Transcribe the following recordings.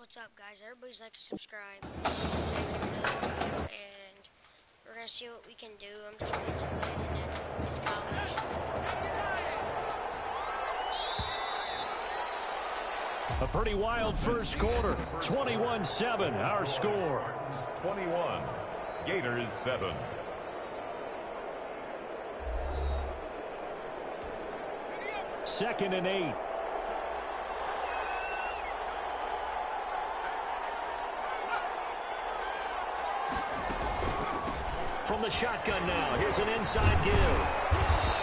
What's up, guys? Everybody's like to subscribe. And we're gonna see what we can do. I'm just playing some Madden and it's college. A pretty wild first quarter. 21-7, our score. 21, Gators 7. Second and 8. From the shotgun now, here's an inside give.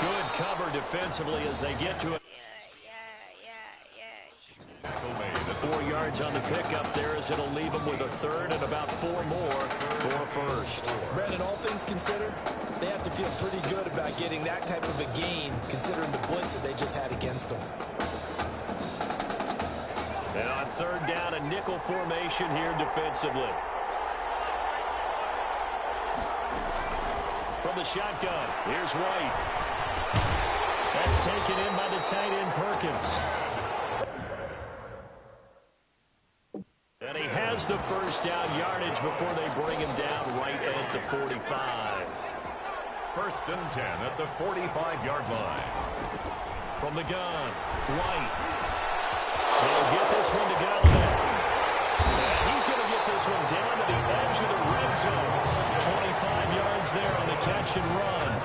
Good cover defensively as they get to it. 4 yards on the pickup there as it'll leave them with a third and about 4 more for first. Brandon, all things considered, they have to feel pretty good about getting that type of a gain considering the blitz that they just had against them. And on third down, a nickel formation here defensively. From the shotgun, here's White. That's taken in by the tight end Perkins. And he has the first down yardage before they bring him down right at the 45. First and 10 at the 45-yard line. From the gun, White. He'll get this one to Galladay. And he's going to get this one down to the edge of the red zone. 25 yards there on the catch and run.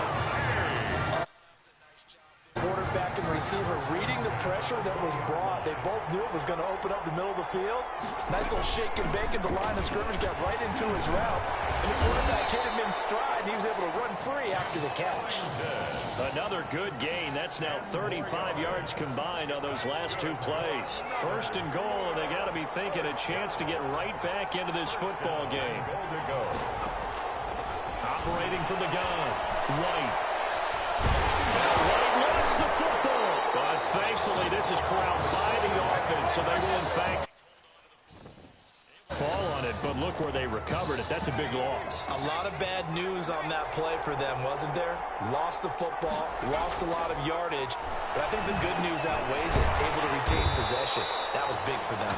Quarterback and receiver reading the pressure that was brought. They both knew it was going to open up the middle of the field. Nice little shake and bake in the line of scrimmage, got right into his route. And the quarterback hit him in stride, and he was able to run free after the catch. Another good gain. That's now 35 yards combined on those last 2 plays. First and goal, and they got to be thinking a chance to get right back into this football game. Operating from the gun, White. White lost the football. But thankfully, this is corralled by the offense, so they will, in fact, fall on it. But look where they recovered it. That's a big loss. A lot of bad news on that play for them, wasn't there? Lost the football, lost a lot of yardage. But I think the good news outweighs it. Able to retain possession. That was big for them.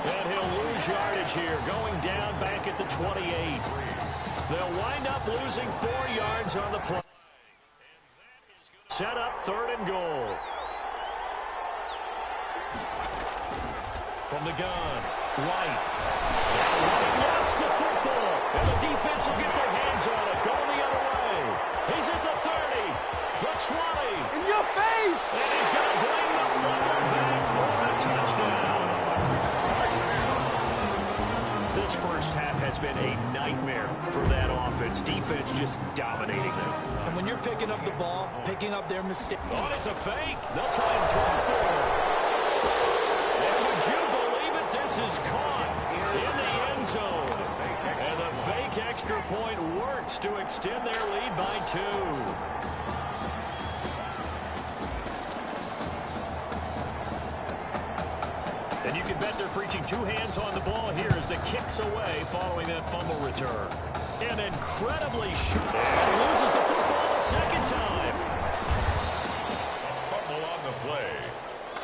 And he'll lose yardage here, going down back at the 28. They'll wind up losing 4 yards on the play. Set up third and goal. From the gun, White. White lost the football. And the defense will get their hands on it. Going the other way. He's at the 30. The 20. In your face! And he's going to bring the fumble back for a touchdown. This first half has been a nightmare for that offense. Defense just dominating them. And when you're picking up the ball, picking up their mistake. Oh, it's a fake. They'll try and throw it forward. And would you believe it? This is caught in the end zone. And the fake extra point works to extend their lead by 2. And you can bet they're preaching 2 hands on the ball here as the kick's away following that fumble return. And incredibly sharp. And he loses the football a second time. Fumble on the play.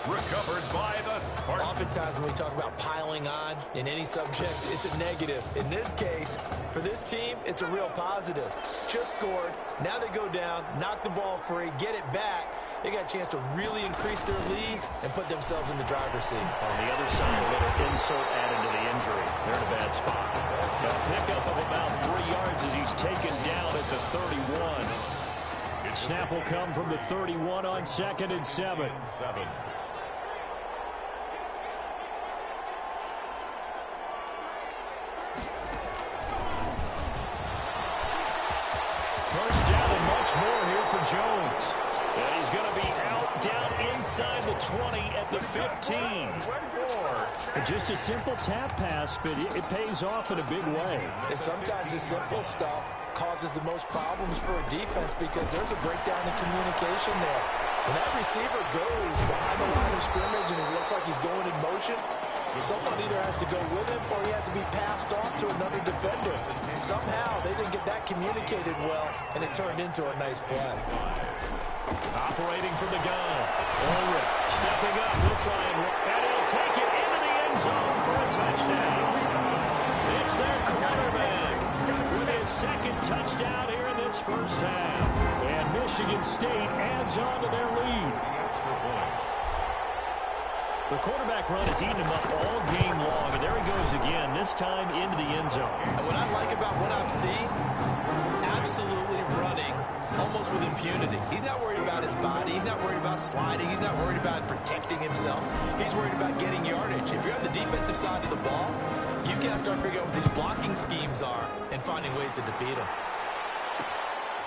Recovered by the Spartans. Oftentimes when we talk about piling on in any subject, it's a negative. In this case, for this team, it's a real positive. Just scored. Now they go down, knock the ball free, get it back. They got a chance to really increase their lead and put themselves in the driver's seat. On the other side, a little insult added to the injury. They're in a bad spot. A pickup of about 3 yards as he's taken down at the 31. Snap will come from the 31 on 2nd and 7. First down and much more here for Jones. And he's going to be out down inside the 20 at the 15. Just a simple tap pass, but it pays off in a big way. And sometimes the simple stuff causes the most problems for a defense because there's a breakdown in communication there. When that receiver goes behind the line of scrimmage and it looks like he's going in motion, someone either has to go with him or he has to be passed off to another defender. Somehow they didn't get that communicated well, and it turned into a nice play. Operating from the gun. Ulrich stepping up. He'll try and he'll take it into the end end zone for a touchdown. It's their quarterback with his second touchdown here in this first half. And Michigan State adds on to their lead. The quarterback run has eaten him up all game long, and there he goes again, this time into the end zone. And what I like about what I'm seeing, absolutely running almost with impunity. He's not worried about his body. He's not worried about sliding. He's not worried about protecting himself. He's worried about getting yardage. If you're on the defensive side of the ball, you've got to start figuring out what these blocking schemes are and finding ways to defeat them.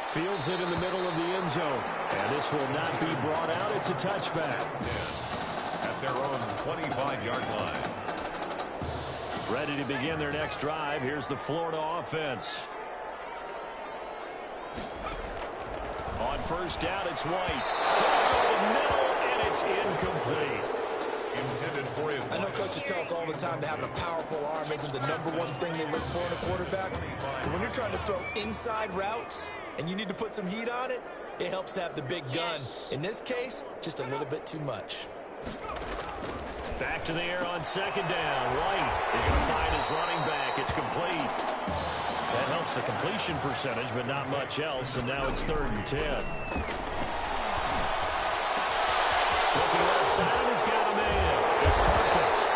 Fields it in the middle of the end zone. And this will not be brought out. It's a touchback. At their own 25-yard line. Ready to begin their next drive. Here's the Florida offense. On first down, it's White. Throw in the middle, and it's incomplete. Intended for his I know coaches tell us all the time that having a powerful arm isn't the #1 thing they look for in a quarterback. But when you're trying to throw inside routes and you need to put some heat on it, it helps to have the big gun. In this case, just a little bit too much. Back to the air on second down. White is going to find his running back. It's complete. That helps the completion percentage, but not much else, and now it's 3rd and 10. Looking left side, he's got a man. It's Perkins.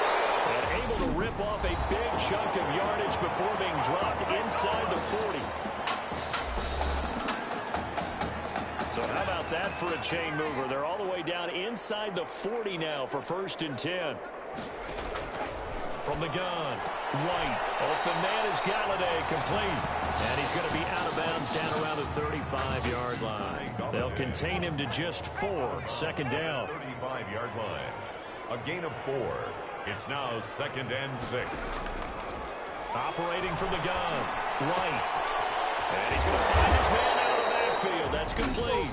And able to rip off a big chunk of yardage before being dropped inside the 40. So how about that for a chain mover? They're all the way down inside the 40 now for 1st and 10. From the gun, White. Open man is Galladay, complete. And he's going to be out of bounds down around the 35-yard line. They'll contain him to just 4. Second down. 35-yard line. A gain of 4. It's now 2nd and 6. Operating from the gun, White. And he's going to find his man out of the backfield. That's complete.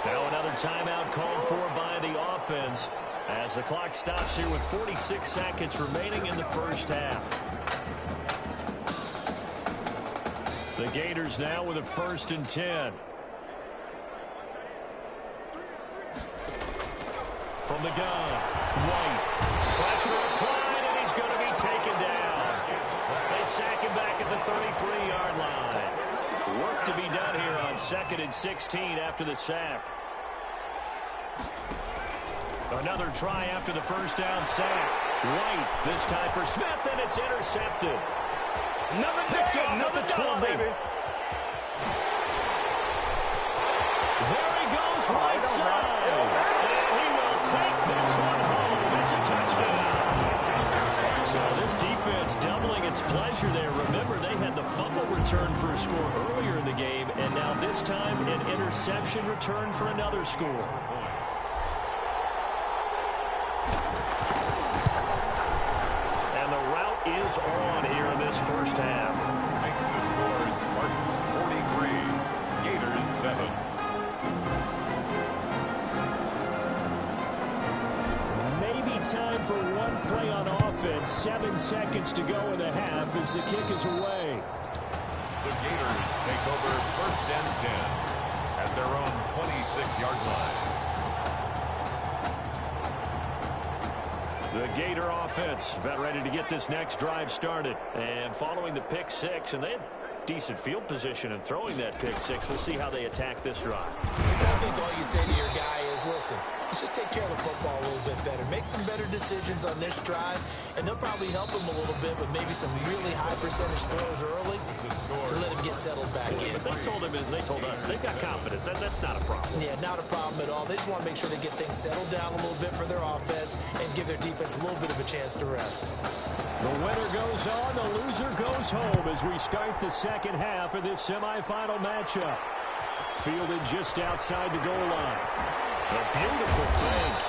Now another timeout called for by the offense as the clock stops here with 46 seconds remaining in the first half. The Gators now with a 1st and 10. From the gun, White. Pressure applied, and he's going to be taken down. They sack him back at the 33-yard line. Work to be done here on 2nd and 16 after the sack. Another try after the first down sack. White, this time for Smith, and it's intercepted. Another picked up at the 20. Baby. There he goes, right side. And he will take this one home. It's a touchdown. So this defense doubling its pleasure there. Remember, they had the fumble return for a score earlier in the game, and now this time an interception return for another score. And the route is on here in this first half. Makes the score Spartans 43, Gators 7. Maybe time for one play on offense. 7 seconds to go in the half as the kick is away. The Gators take over 1st and 10 at their own 26-yard line. The Gator offense about ready to get this next drive started. And following the pick 6, and they had decent field position in throwing that pick 6. We'll see how they attack this drive. I think all you say to your guy is, listen, let's just take care of the football a little bit better. Make some better decisions on this drive, and they'll probably help him a little bit with maybe some really high percentage throws early to let him get settled back in. But they told him, and they told us, they've got confidence. That's not a problem. Yeah, not a problem at all. They just want to make sure they get things settled down a little bit for their offense and give their defense a little bit of a chance to rest. The winner goes on, the loser goes home as we start the second half of this semifinal matchup. Fielded just outside the goal line. A beautiful fake.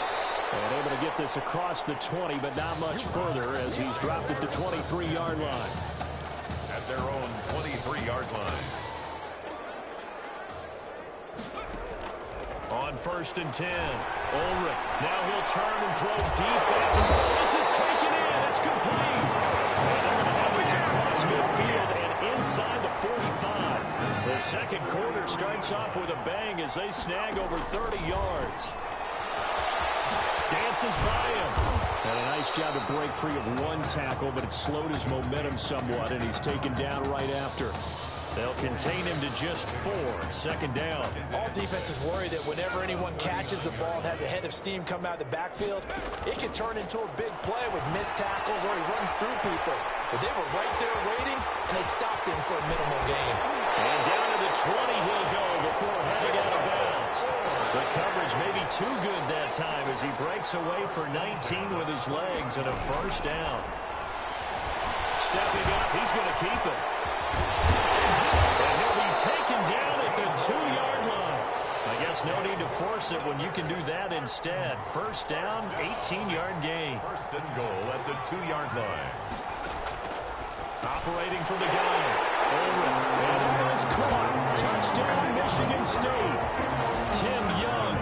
And able to get this across the 20, but not much further as he's dropped at the 23-yard line. At their own 23-yard line. On 1st and 10. Ulrich. Now he'll turn and throw deep back. This is taken in. It's complete. And they're going to have this across midfield and inside the 45. The second quarter starts off with a bang as they snag over 30 yards. Dance dances by him. And a nice job to break free of one tackle, but it slowed his momentum somewhat, and he's taken down right after. They'll contain him to just 4. Second down. All defenses worry that whenever anyone catches the ball and has a head of steam come out of the backfield, it can turn into a big play with missed tackles or he runs through people. But they were right there waiting, and they stopped him for a minimal gain. And down to the 20 he'll go before heading out of bounds. The coverage may be too good that time as he breaks away for 19 with his legs and a first down. Stepping up, he's going to keep it. And he'll be taken down at the 2-yard line. I guess no need to force it when you can do that instead. First down, 18-yard gain. First and goal at the 2-yard line. Operating from the gun. Ulrich. And it was caught. Touchdown, Michigan State. Tim Young,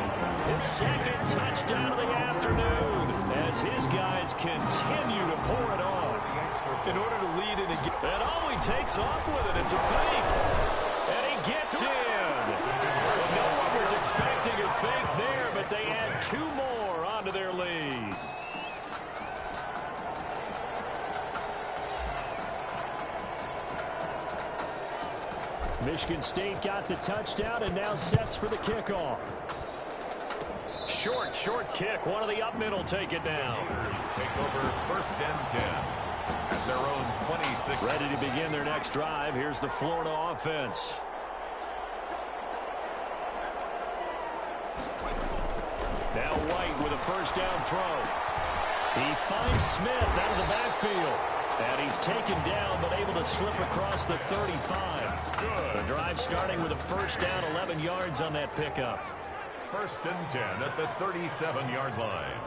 his second touchdown of the afternoon as his guys continue to pour it on. In order to lead in a game. And all he takes off with it, it's a fake. And he gets in. No one was expecting a fake there, but they add 2 more onto their lead. Michigan State got the touchdown and now sets for the kickoff. Short kick. One of the up middle take it down. Gators take over first and 10 at their own 26. Ready to begin their next drive. Here's the Florida offense. Now White with a first down throw. He finds Smith out of the backfield. And he's taken down but able to slip across the 35. The drive starting with a first down, 11 yards on that pickup. First and 10 at the 37-yard line.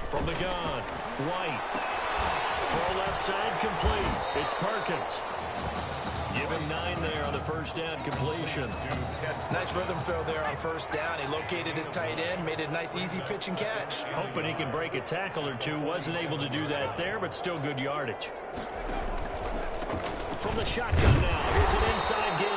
From the gun, White. Throw left side complete. It's Perkins. Give him 9 there on the first down completion. Nice rhythm throw there on first down. He located his tight end, made it a nice easy pitch and catch. Hoping he can break a tackle or two. Wasn't able to do that there, but still good yardage. From the shotgun now, here's an inside give.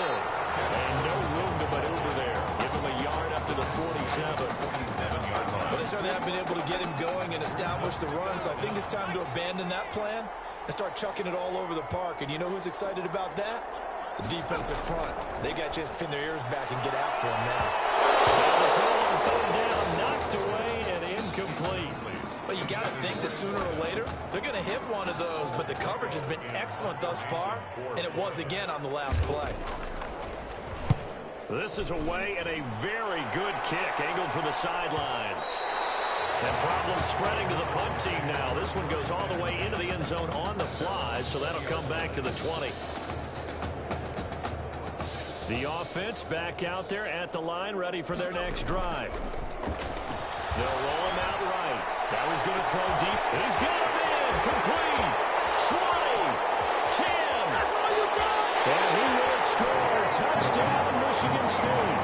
And no room to maneuver there. Give him a yard up to the 47. 47-yard line. Well, they certainly have been able to get him going and establish the run, so I think it's time to abandon that plan and start chucking it all over the park. And you know who's excited about that? The defensive front. They got a chance to pin their ears back and get after him now. The throw on third down, knocked away and incomplete. But you got to think that sooner or later, they're going to hit one of those. But the coverage has been excellent thus far, and it was again on the last play. This is away and a very good kick, angled for the sidelines. And problems spreading to the punt team now. This one goes all the way into the end zone on the fly, so that'll come back to the 20. The offense back out there at the line, ready for their next drive. They'll roll him out right. Now he's going to throw deep. He's got him in. Complete. 20. 10. That's all you got. And he will score. Touchdown, Michigan State.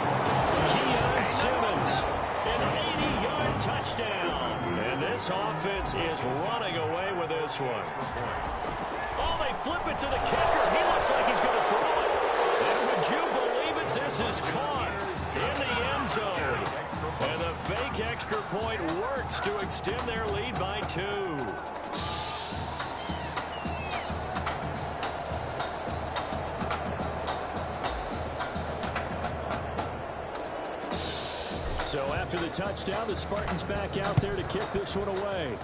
Keon Simmons. An 80-yard touchdown. And this offense is running away with this one. Oh, they flip it to the kicker. He looks like he's going to throw it. And would you believe it? This is caught in the end zone. And the fake extra point works to extend their lead by 2. So after the touchdown, the Spartans back out there to kick this one away.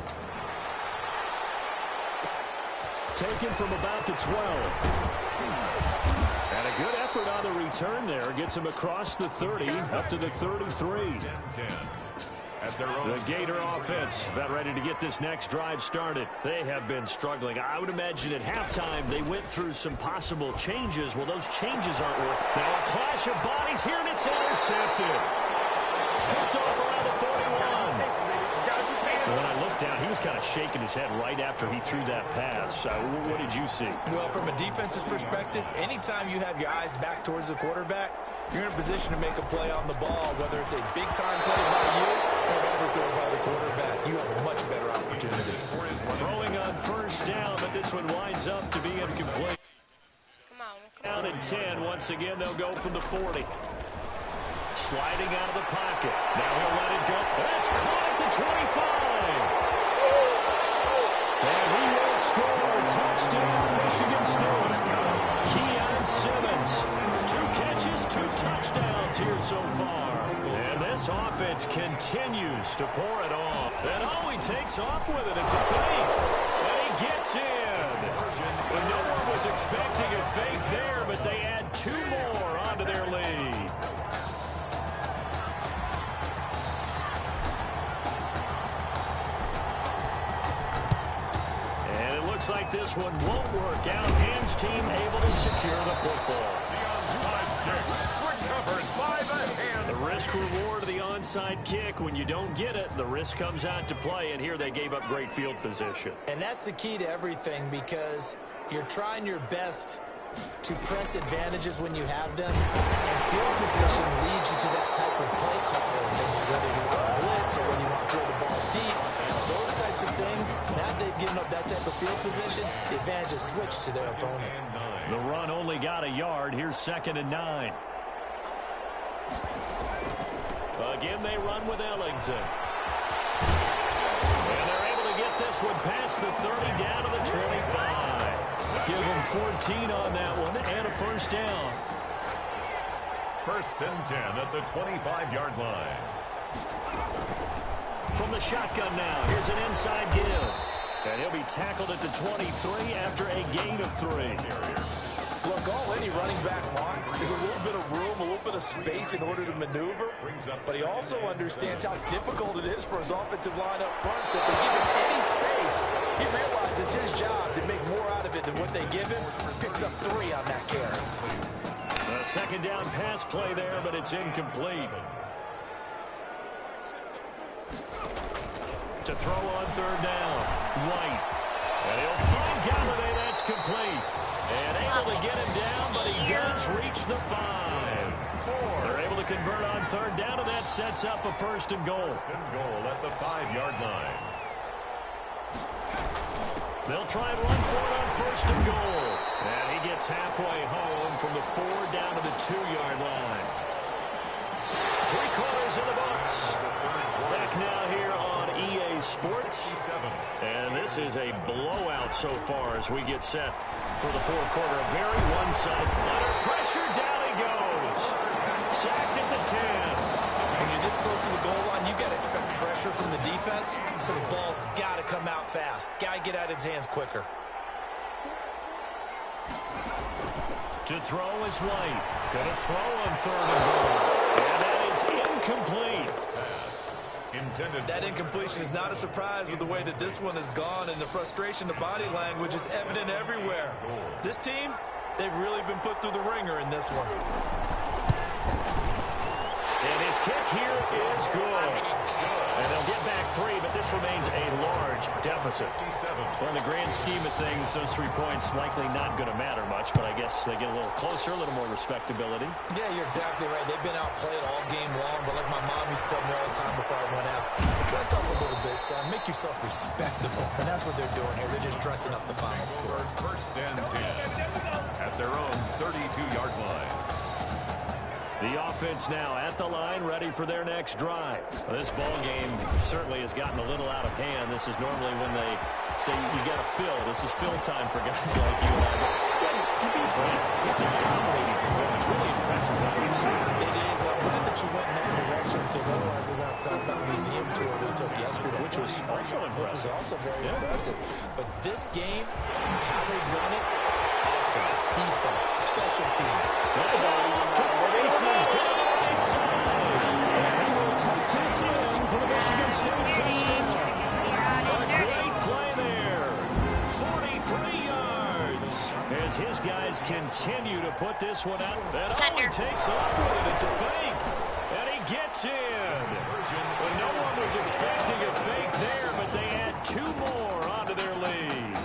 Taken from about the 12. And a good effort on the return there. Gets him across the 30, up to the 33. The Gator offense about ready to get this next drive started. They have been struggling. I would imagine at halftime they went through some possible changes. Well, those changes aren't working. Now a clash of bodies here, and it's intercepted. Picked off around the 41. When I looked down, he was kind of shaking his head right after he threw that pass. What did you see? Well, from a defense's perspective, anytime you have your eyes back towards the quarterback, you're in a position to make a play on the ball, whether it's a big-time play by you or an overthrow by the quarterback. You have a much better opportunity. Throwing on first down, but this one winds up to be incomplete. Come on. Down in 10. Once again, they'll go from the 40. sliding out of the pocket. Now he'll let it go. That's caught at the 25. And he will score. Touchdown, Michigan State. Keon Simmons. 2 catches, 2 touchdowns here so far. And this offense continues to pour it off. And he takes off with it. It's a fake. And he gets in. Well, no one was expecting a fake there, but they add 2 more onto their lead. And it looks like this one won't work out. Ham's team able to secure the football. The onside kick recovered by the hand. The risk reward of the onside kick. When you don't get it, the risk comes out to play, and here they gave up great field position. And that's the key to everything, because you're trying your best to press advantages when you have them, and field position leads you to that type of play calling, whether you want to blitz or whether you want to throw the ball deep. Those types of things, now they've given up that type of field position, the advantage is switched to their opponent. The run only got a yard. Here's 2nd and 9. Again, they run with Ellington. And they're able to get this one past the 30 down to the 25. Give them 14 on that one and a first down. 1st and 10 at the 25-yard line. From the shotgun now, here's an inside give. And he'll be tackled at the 23 after a gain of 3. Look, all any running back wants is a little bit of room, a little bit of space in order to maneuver. But he also understands how difficult it is for his offensive line up front. So if they give him any space, he realizes his job to make more out of it than what they give him. Picks up 3 on that carry. A 2nd down pass play there, but it's incomplete. To throw on 3rd down, White. And he'll find Galladay. That's complete. And able to get him down, but he does reach the 5. They're able to convert on 3rd down, and that sets up a 1st and goal. 1st and goal at the 5-yard line. They'll try and run for it on 1st and goal. And he gets halfway home from the 4 down to the 2-yard line. 3 quarters in the books. Back now here on EA Sports. And this is a blowout so far as we get set for the 4th quarter. A very one-sided. Under pressure, down he goes. Sacked at the 10. When you're this close to the goal line, you got to expect pressure from the defense, so the ball's got to come out fast. Got to get out of his hands quicker. To throw is White. Gonna throw on 3rd and goal. And that is incomplete. Intended. That incompletion is not a surprise with the way that this one has gone, and the frustration, the body language is evident everywhere. This team, they've really been put through the ringer in this one. And his kick here is good. And they'll get back 3, but this remains a large deficit. Well, in the grand scheme of things, those 3 points likely not going to matter much, but I guess they get a little closer, a little more respectability. Yeah, you're exactly right. They've been outplayed all game long, but like my mom used to tell me all the time before I went out, dress up a little bit, son. Make yourself respectable. And that's what they're doing here. They're just dressing up the final score. 1st and 10 at their own 32-yard line. The offense now at the line, ready for their next drive. Well, this ball game certainly has gotten a little out of hand. This is normally when they say you got to fill. This is fill time for guys like you and I. But to be frank, just a dominating performance. Really impressive what we've seen. It is. I'm glad that you went in that direction, because otherwise we're going to have to talk about the museum tour we took yesterday. Which was also impressive. Which was also very impressive. But this game, how they've done it, offense, defense, special teams. Races down the right side. And we'll take this in for the Michigan State touchdown. A great play there. 43 yards. As his guys continue to put this one out. That only takes off with it. It's a fake. And he gets in. But no one was expecting a fake there, but they add 2 more onto their lead.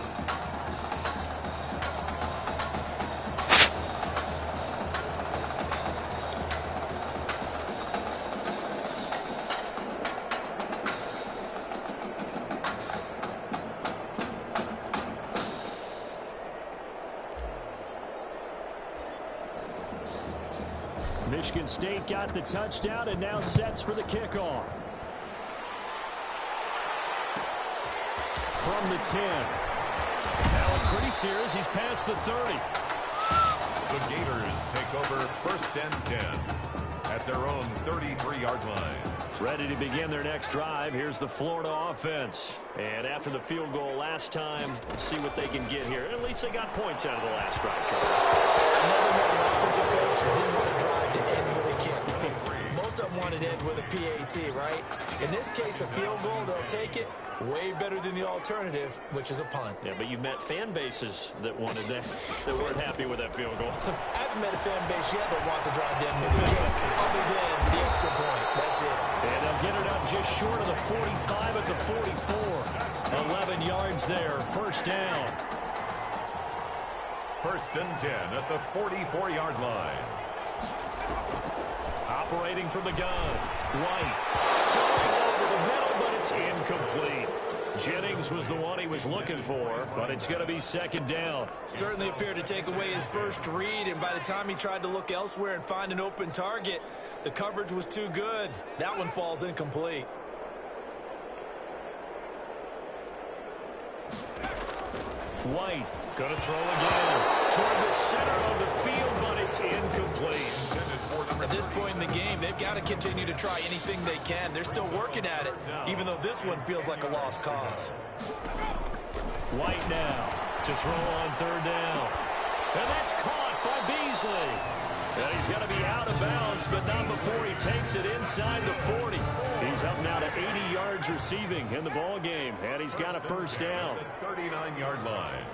Michigan State got the touchdown and now sets for the kickoff. From the 10. Now increase here as he's past the 30. The Gators take over 1st and 10 at their own 33-yard line. Ready to begin their next drive. Here's the Florida offense. And after the field goal last time, we'll see what they can get here. At least they got points out of the last drive, Charles. I never met an offensive coach that didn't want to drive to end with a kick. Most of them wanted to end with a PAT, right? In this case, a field goal, they'll take it. Way better than the alternative, which is a punt. Yeah, but you met fan bases that wanted that, that weren't happy with that field goal. I haven't met a fan base yet that wants to drive to end with a kick, other than the extra point. That's it. And they'll get it up just short of the 45 at the 44. 11 yards there, 1st down. 1st and 10 at the 44-yard line. Operating from the gun. White. Throwing over the middle, but it's incomplete. Jennings was the one he was looking for, but it's going to be 2nd down. Certainly appeared to take away his first read, and by the time he tried to look elsewhere and find an open target, the coverage was too good. That one falls incomplete. White going to throw again toward the center of the field, but it's incomplete. At this point in the game, they've got to continue to try anything they can. They're still working at it, even though this one feels like a lost cause. White now to throw on 3rd down. And that's caught by Beasley. And he's going to be out of bounds, but not before he takes it inside the 40. He's up now to 80 yards receiving in the ball game, and he's got a 1st down. 39-yard line.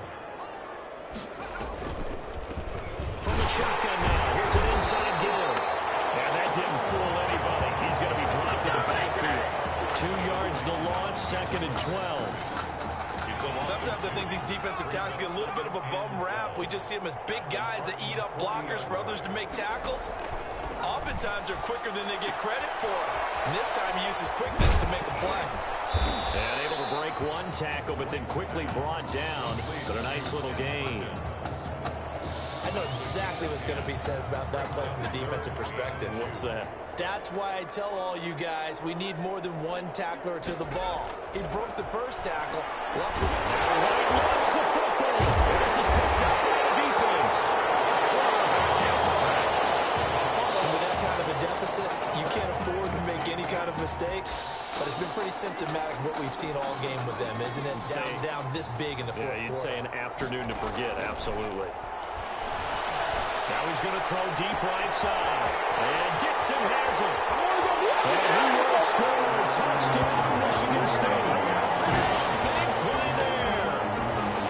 From the shotgun now, here's an inside give. And that didn't fool anybody. He's going to be dropped in the backfield. 2 yards the loss, 2nd and 12. Sometimes I think these defensive tackles get a little bit of a bum rap. We just see them as big guys that eat up blockers for others to make tackles. Oftentimes they're quicker than they get credit for. And this time he uses quickness to make a play. And able to break one tackle, but then quickly brought down. But a nice little gain. I know exactly what's going to be said about that play from the defensive perspective. What's that? That's why I tell all you guys we need more than one tackler to the ball. He broke the first tackle. Luckily, White lost the football. This is picked up by the defense. and with that kind of a deficit, you can't afford to make any kind of mistakes. But it's been pretty symptomatic of what we've seen all game with them, isn't it? Down this big in the fourth quarter. You'd say an afternoon to forget, absolutely. Now he's going to throw deep right side. And Dixon has it. And he will score a touchdown, Michigan State. Big play there.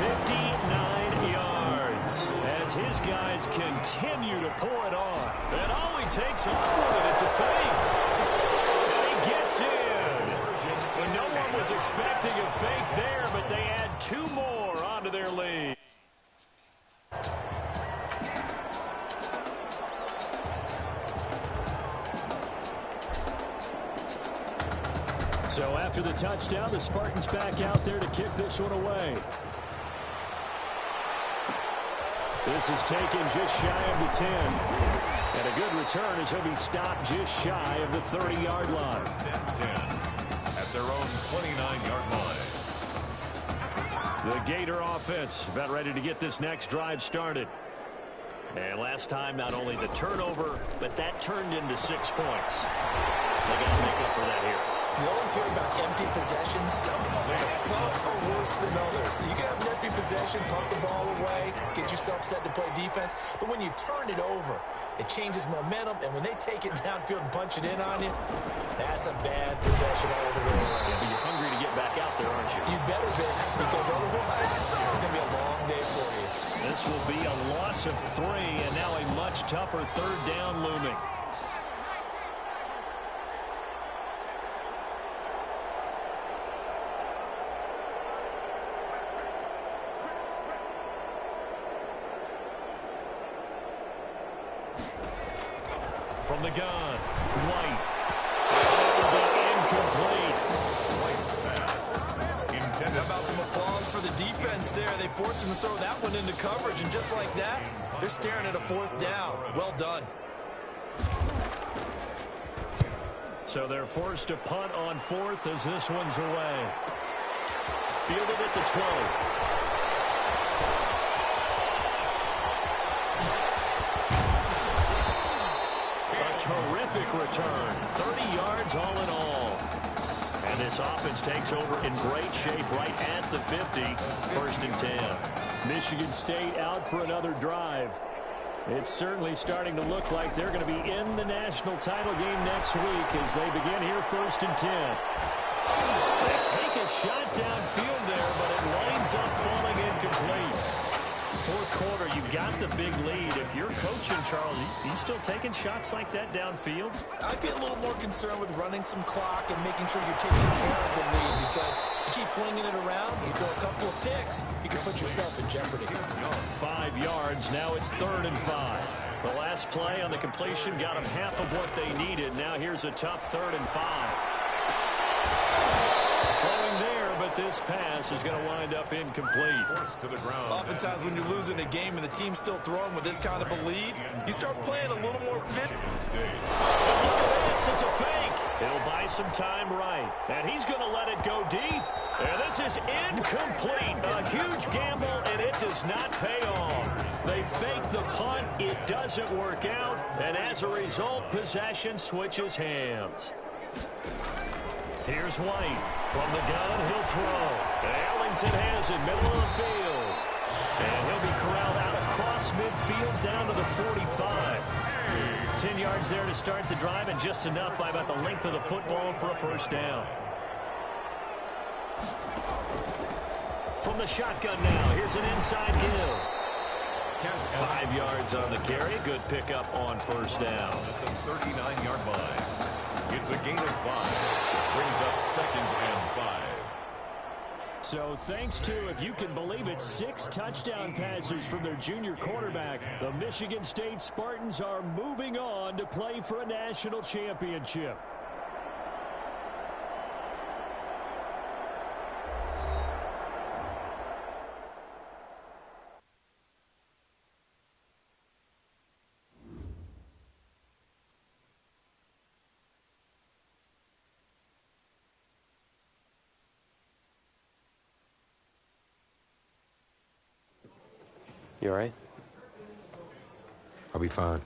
59 yards as his guys continue to pour it on. And all he takes off with it, it's a fake. And he gets in. And no one was expecting a fake there, but they add 2 more onto their lead. So after the touchdown, the Spartans back out there to kick this one away. This is taken just shy of the 10. And a good return as he'll be stopped just shy of the 30-yard line. 10 at their own 29-yard line. The Gator offense about ready to get this next drive started. And last time, not only the turnover, but that turned into 6 points. They got to make up for that here. You always hear about empty possessions. Some are worse than others. You can have an empty possession, pump the ball away, get yourself set to play defense. But when you turn it over, it changes momentum. And when they take it downfield and punch it in on you, that's a bad possession all the way around. Yeah, but you're hungry to get back out there, aren't you? You better be, because otherwise it's going to be a long day for you. This will be a loss of 3, and now a much tougher 3rd down looming. From the gun, White. Incomplete. White's pass intended. How about some applause for the defense there? They forced him to throw that one into coverage, and just like that, they're staring at a 4th down. Well done. So they're forced to punt on 4th as this one's away. Fielded at the 20. A terrific return. 30 yards all in all. And this offense takes over in great shape right at the 50. 1st and 10. Michigan State out for another drive. It's certainly starting to look like they're going to be in the national title game next week as they begin here 1st and 10. They take a shot downfield there, but it winds up falling incomplete. 4th quarter, you've got the big lead. If you're coaching, Charles, you still taking shots like that downfield? I'd be a little more concerned with running some clock and making sure you're taking care of the lead, because you keep flinging it around, you throw a couple of picks, you can put yourself in jeopardy. 5 yards. Now it's 3rd and 5. The last play on the completion got them half of what they needed. Now here's a tough 3rd and 5. Throwing there, but this pass is going to wind up incomplete. Forced to the ground. Oftentimes when you're losing a game and the team's still throwing with this kind of a lead, you start playing a little more fit. It's a fake. He'll buy some time right. And he's going to let it go deep. And this is incomplete. A huge gamble, and it does not pay off. They fake the punt. It doesn't work out. And as a result, possession switches hands. Here's White. From the gun, he'll throw. Ellington has it, middle of the field. And he'll be corralled out across midfield down to the 45. 10 yards there to start the drive, and just enough by about the length of the football for a 1st down. From the shotgun now, here's an inside Hill. 5 yards on the carry. Good pickup on 1st down. At the 39-yard line. It's a gain of 5. Brings up 2nd and 5. So thanks to, if you can believe it, 6 touchdown passes from their junior quarterback, the Michigan State Spartans are moving on to play for a national championship. You all right? I'll be fine.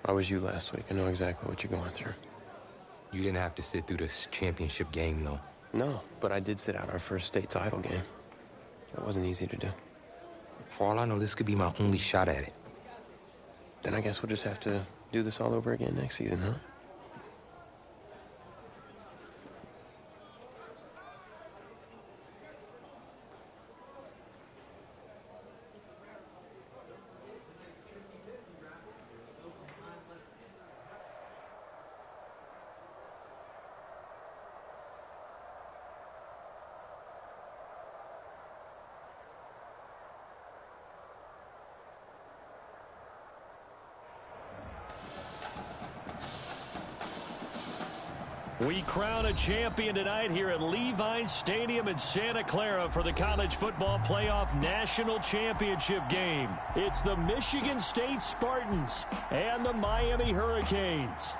I was you last week. I know exactly what you're going through. You didn't have to sit through this championship game, though. No, but I did sit out our first state title game. It wasn't easy to do. For all I know, this could be my only shot at it. Then I guess we'll just have to do this all over again next season, huh? We crown a champion tonight here at Levi's Stadium in Santa Clara for the College Football Playoff National Championship game. It's the Michigan State Spartans and the Miami Hurricanes.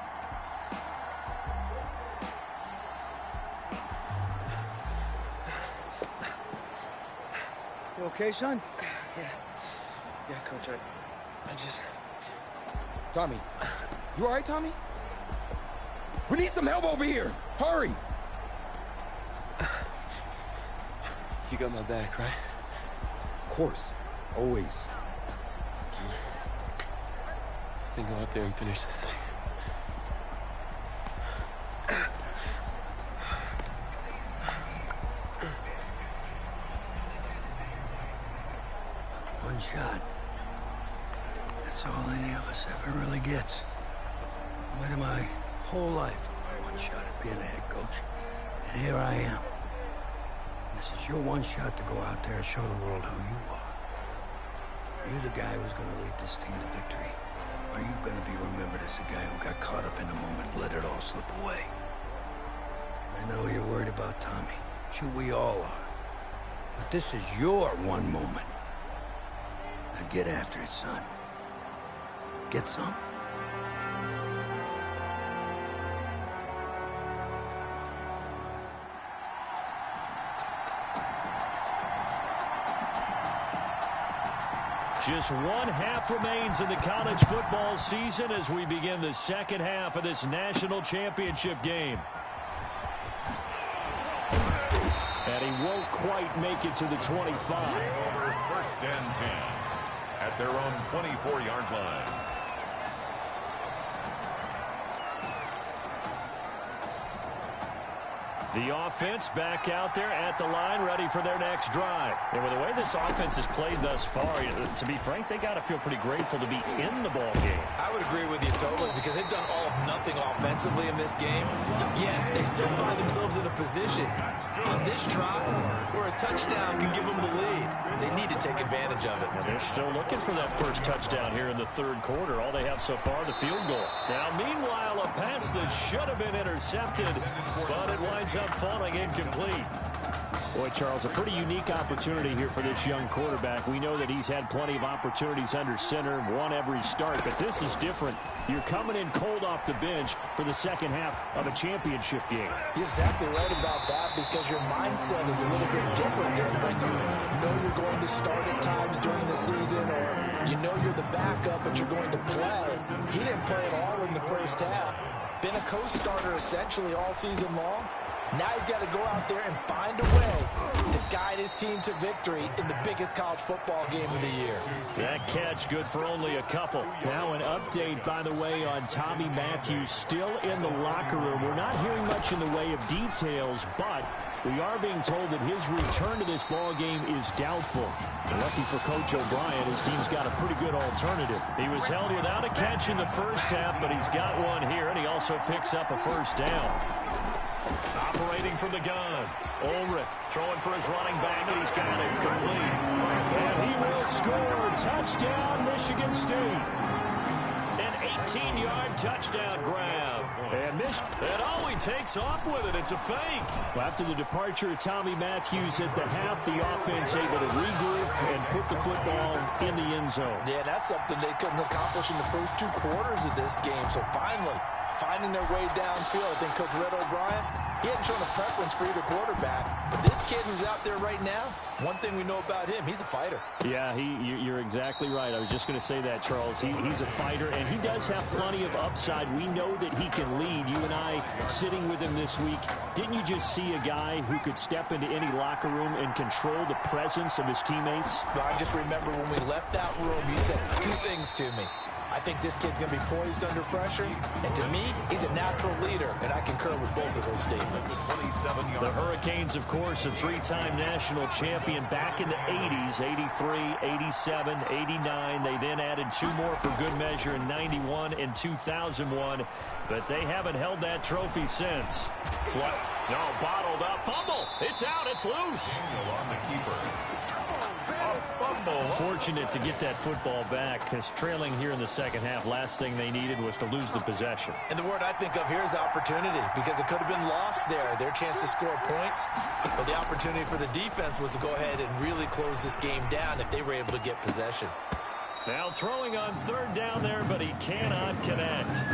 You okay, son? Yeah, Coach, I just... Tommy. You all right, Tommy? We need some help over here. Hurry. You got my back, right? Of course. Always. Then go out there and finish this thing. One shot. That's all any of us ever really gets. Wait till my whole life of my one shot at being a head coach. And here I am. And this is your one shot to go out there and show the world who you are. Are you the guy who's going to lead this team to victory? Or are you going to be remembered as the guy who got caught up in the moment and let it all slip away? I know you're worried about Tommy. Sure, we all are. But this is your one moment. Now get after it, son. Get some. Just one half remains in the college football season as we begin the second half of this national championship game. And he won't quite make it to the 25. Over first and 10 at their own 24-yard line. The offense back out there at the line, ready for their next drive. And with the way this offense has played thus far, to be frank, they got to feel pretty grateful to be in the ball game. I would agree with you totally because they've done all of nothing offensively in this game, yet they still find themselves in a position on this drive where a touchdown can give them the lead. They need to take advantage of it. And they're still looking for that first touchdown here in the third quarter. All they have so far, the field goal. Now, meanwhile, a pass that should have been intercepted, but it winds up falling incomplete. Boy, Charles, a pretty unique opportunity here for this young quarterback. We know that he's had plenty of opportunities under center, won every start, but this is different. You're coming in cold off the bench for the second half of a championship game. You're exactly right about that because your mindset is a little bit different than when you know you're going to start at times during the season or you know you're the backup but you're going to play. He didn't play at all in the first half. Been a co-starter essentially all season long. Now he's got to go out there and find a way to guide his team to victory in the biggest college football game of the year. That catch good for only a couple. Now an update, by the way, on Tommy Matthews still in the locker room. We're not hearing much in the way of details, but we are being told that his return to this ball game is doubtful. And lucky for Coach O'Brien, his team's got a pretty good alternative. He was held without a catch in the first half, but he's got one here, and he also picks up a first down. Operating from the gun. Ulrich throwing for his running back, and he's got it complete. And he will score. Touchdown, Michigan State. An 18-yard touchdown grab. And oh, he takes off with it. It's a fake. Well, after the departure of Tommy Matthews at the half, the offense able to regroup and put the football in the end zone. Yeah, that's something they couldn't accomplish in the first two quarters of this game. So finally, finding their way downfield. I think Coach Red O'Brien, he hadn't shown a preference for either quarterback. But this kid who's out there right now, one thing we know about him, he's a fighter. Yeah, you're exactly right. I was just going to say that, Charles. He's a fighter, and he does have plenty of upside. We know that he can lead. You and I sitting with him this week, didn't you just see a guy who could step into any locker room and control the presence of his teammates? Well, I just remember when we left that room, you said two things to me. I think this kid's going to be poised under pressure. And to me, he's a natural leader. And I concur with both of those statements. The Hurricanes, of course, a three-time national champion back in the 80s, 83, 87, 89. They then added two more for good measure in 91 and 2001. But they haven't held that trophy since. Bottled up. Fumble. It's out. It's loose. On the keeper. Fortunate to get that football back because trailing here in the second half, last thing they needed was to lose the possession. And the word I think of here is opportunity because it could have been lost there, their chance to score points. But the opportunity for the defense was to go ahead and really close this game down if they were able to get possession. Now throwing on third down there, but he cannot connect.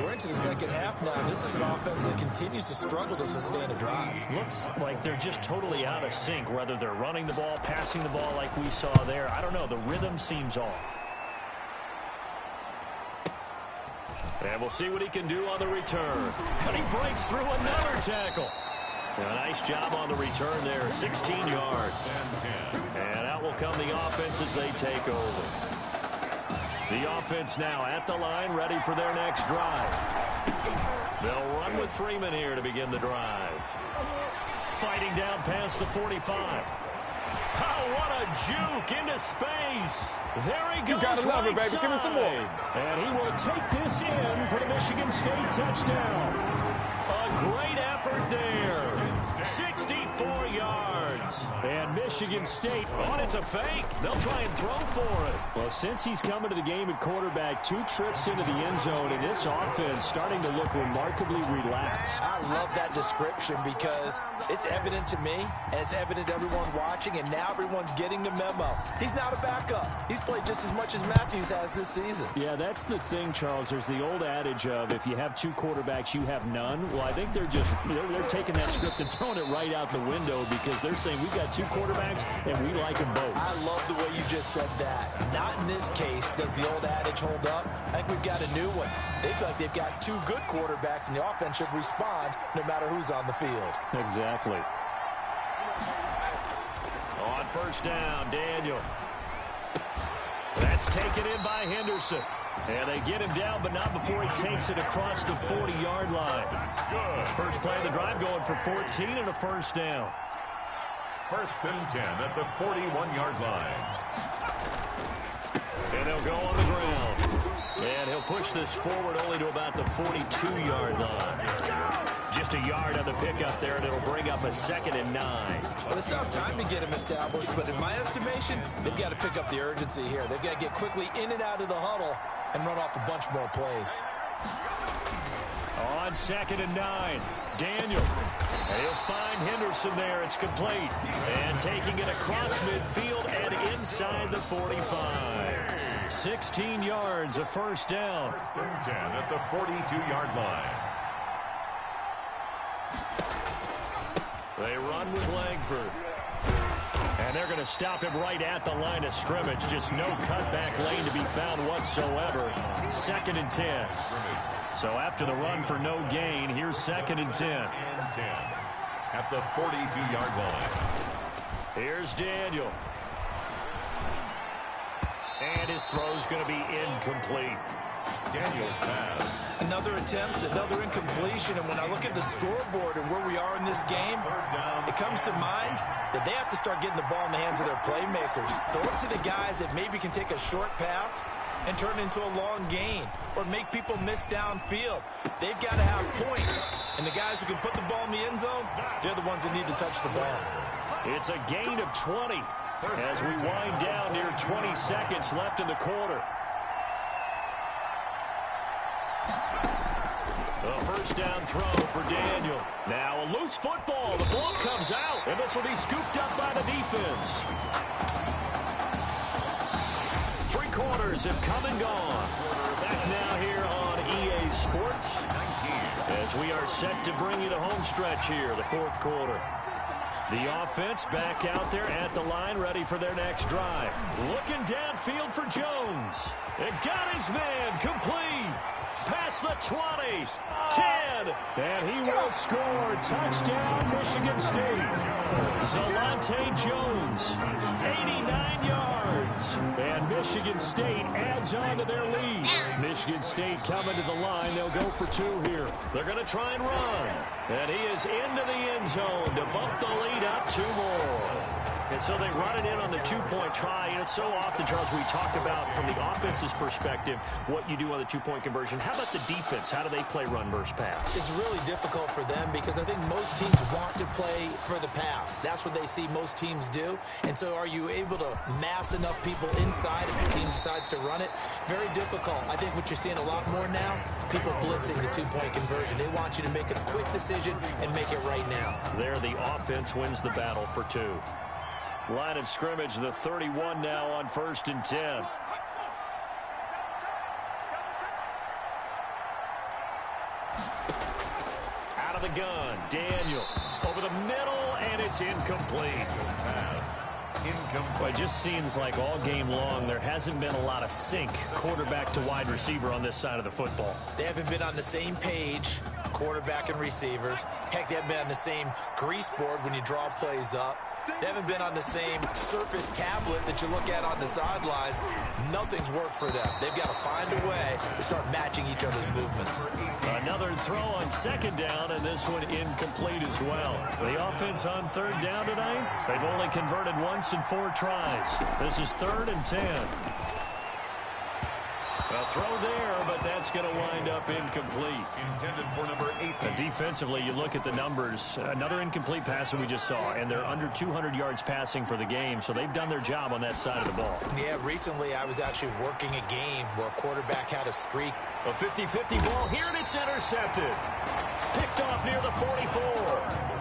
We're into the second half now. This is an offense that continues to struggle to sustain a drive. Looks like they're just totally out of sync, whether they're running the ball, passing the ball like we saw there. I don't know. The rhythm seems off. And we'll see what he can do on the return. And he breaks through another tackle. A nice job on the return there, 16 yards. And out will come the offense as they take over. The offense now at the line, ready for their next drive. They'll run with Freeman here to begin the drive. Fighting down past the 45. Oh, what a juke into space. There he goes. You gotta love it, baby. Give me some more. And he will take this in for the Michigan State touchdown. A great effort there. 64 yards. And Michigan State, it's a fake. They'll try and throw for it. Well, since he's coming to the game at quarterback, 2 trips into the end zone, and this offense starting to look remarkably relaxed. I love that description because it's evident to me, and it's evident to everyone watching, and now everyone's getting the memo. He's not a backup. He's played just as much as Matthews has this season. Yeah, that's the thing, Charles. There's the old adage of if you have 2 quarterbacks, you have none. Well, I think they're taking that script and throwing throwing it right out the window because they're saying we've got two quarterbacks and we like them both. I love the way you just said that. Not in this case does the old adage hold up. I think we've got a new one. They feel like they've got two good quarterbacks, and the offense should respond no matter who's on the field. Exactly. On first down, Daniel. That's taken in by Henderson. And they get him down, but not before he takes it across the 40-yard line. First play of the drive going for 14 and a first down. First and 10 at the 41-yard line. And they'll go on the ground. And he'll push this forward only to about the 42-yard line. Just a yard on the pickup there, and it'll bring up a 2nd and 9. Well, it's not time to get him established, but in my estimation, they've got to pick up the urgency here. They've got to get quickly in and out of the huddle and run off a bunch more plays. On 2nd and 9, Daniel. And he'll find Henderson there. It's complete. And taking it across midfield and inside the 45. 16 yards, a first down. First and 10 at the 42-yard line. They run with Langford. And they're going to stop him right at the line of scrimmage. Just no cutback lane to be found whatsoever. 2nd and 10. So after the run for no gain, here's 2nd and 10. At the 42-yard line. Here's Daniel. And his throw's going to be incomplete. Daniel's pass. Another attempt, another incompletion, and when I look at the scoreboard and where we are in this game, it comes to mind that they have to start getting the ball in the hands of their playmakers. Throw it to the guys that maybe can take a short pass and turn it into a long gain or make people miss downfield. They've got to have points, and the guys who can put the ball in the end zone, they're the ones that need to touch the ball. It's a gain of 20 as we wind down near 20 seconds left in the quarter. A first down throw for Daniel. Now a loose football. The ball comes out, and this will be scooped up by the defense. 3 quarters have come and gone. Back now here on EA Sports as we are set to bring you the home stretch here, the 4th quarter. The offense back out there at the line, ready for their next drive. Looking downfield for Jones. It got his man complete. Past the 20, 10, and he will score. Touchdown, Michigan State. Zalante Jones, 89 yards. And Michigan State adds on to their lead. Michigan State coming to the line. They'll go for 2 here. They're going to try and run. And he is into the end zone to bump the lead up 2 more. And so they run it in on the 2-point try. And it's so often, Charles, we talk about from the offense's perspective what you do on the 2-point conversion. How about the defense? How do they play run versus pass? It's really difficult for them because I think most teams want to play for the pass. That's what they see most teams do. And so are you able to mass enough people inside if the team decides to run it? Very difficult. I think what you're seeing a lot more now, people blitzing the 2-point conversion. They want you to make a quick decision and make it right now. There, the offense wins the battle for 2. Line of scrimmage, the 31 now on 1st and 10. Out of the gun, Daniel. Over the middle, and it's incomplete. Pass. Incomplete. Well, it just seems like all game long there hasn't been a lot of sync quarterback to wide receiver on this side of the football. They haven't been on the same page, quarterback and receivers. Heck, they haven't been on the same grease board when you draw plays up. They haven't been on the same surface tablet that you look at on the sidelines. Nothing's worked for them. They've got to find a way to start matching each other's movements. Another throw on 2nd down, and this one incomplete as well. The offense on 3rd down tonight, they've only converted once in 4 tries. This is 3rd and 10. A throw there, but that's going to wind up incomplete. Intended for number 18. Defensively, you look at the numbers. Another incomplete pass that we just saw, and they're under 200 yards passing for the game, so they've done their job on that side of the ball. Yeah, recently I was actually working a game where a quarterback had a streak. A 50-50 ball here, and it's intercepted. Picked off near the 44.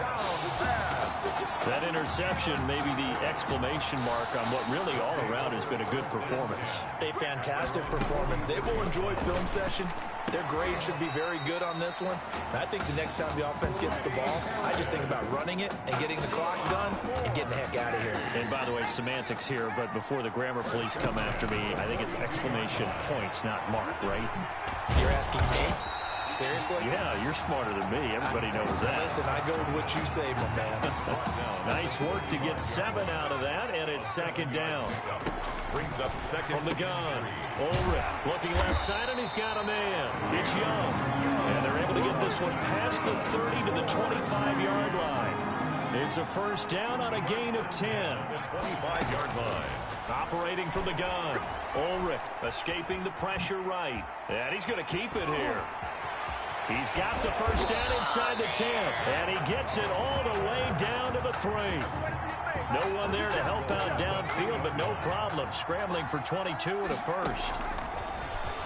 That interception may be the exclamation mark on what really all around has been a good performance. A fantastic performance. They will enjoy film session Their grade should be very good on this one. And I think the next time the offense gets the ball, I just think about running it and getting the clock done and getting the heck out of here. And by the way, semantics here, but before the grammar police come after me, I think it's exclamation points, not mark, right? You're asking me? Seriously? Yeah, you're smarter than me. Everybody knows that. Listen, I go with what you say, my man. Nice work to get 7 out of that, and it's second down. Brings up second. From the gun, Ulrich looking left side, and he's got a man. It's Young. And they're able to get this one past the 30 to the 25-yard line. It's a first down on a gain of 10. The 25-yard line. Operating from the gun, Ulrich escaping the pressure right. And he's going to keep it here. He's got the first down inside the 10, and he gets it all the way down to the 3. No one there to help out downfield, but no problem. Scrambling for 22 and a first.